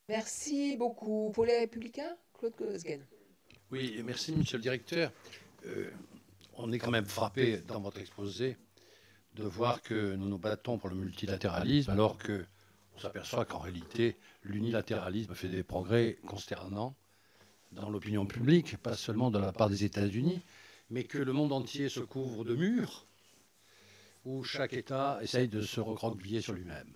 Merci beaucoup. Pour les Républicains, Claude Kosgen. Oui, merci, monsieur le directeur. On est quand même frappé dans votre exposé de voir que nous nous battons pour le multilatéralisme, alors qu'on s'aperçoit qu'en réalité, l'unilatéralisme fait des progrès consternants dans l'opinion publique, pas seulement de la part des États-Unis, mais que le monde entier se couvre de murs où chaque État essaye de se recroqueviller sur lui-même.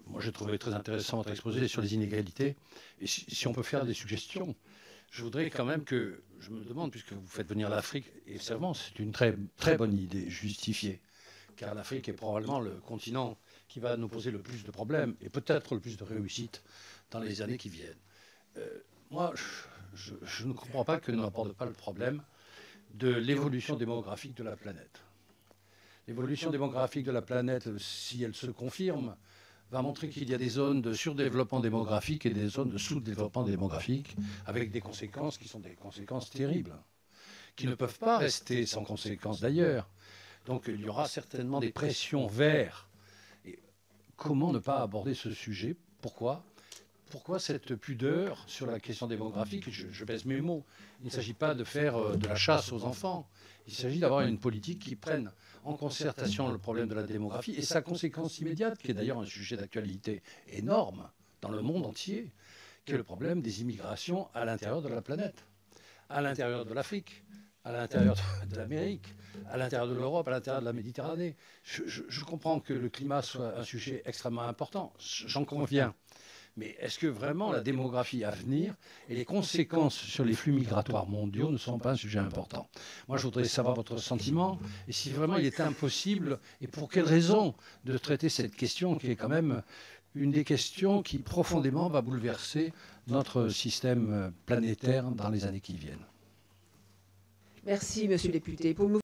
Moi, j'ai trouvé très intéressant votre exposé sur les inégalités. Et si on peut faire des suggestions, je voudrais quand même que, je me demande, puisque vous faites venir l'Afrique, et seulement c'est une très, très bonne idée, justifiée, car l'Afrique est probablement le continent qui va nous poser le plus de problèmes et peut-être le plus de réussite dans les années qui viennent. Moi, je ne comprends pas que nous n'aborde pas le problème de l'évolution démographique de la planète. L'évolution démographique de la planète, si elle se confirme, va montrer qu'il y a des zones de surdéveloppement démographique et des zones de sous-développement démographique, avec des conséquences qui sont des conséquences terribles, qui ne peuvent pas rester sans conséquences d'ailleurs. Donc il y aura certainement des pressions vers. Et comment ne pas aborder ce sujet? Pourquoi cette pudeur sur la question démographique? Je pèse mes mots. Il ne s'agit pas de faire de la chasse aux enfants. Il s'agit d'avoir une politique qui prenne en concertation le problème de la démographie et sa conséquence immédiate, qui est d'ailleurs un sujet d'actualité énorme dans le monde entier, qui est le problème des immigrations à l'intérieur de la planète, à l'intérieur de l'Afrique, à l'intérieur de l'Amérique, à l'intérieur de l'Europe, à l'intérieur de la Méditerranée. Je comprends que le climat soit un sujet extrêmement important, j'en conviens. Mais est-ce que vraiment la démographie à venir et les conséquences sur les flux migratoires mondiaux ne sont pas un sujet important? Moi, je voudrais savoir votre sentiment et si vraiment il est impossible, et pour quelles raisons, de traiter cette question qui est quand même une des questions qui profondément va bouleverser notre système planétaire dans les années qui viennent. Merci, monsieur le député. Pour le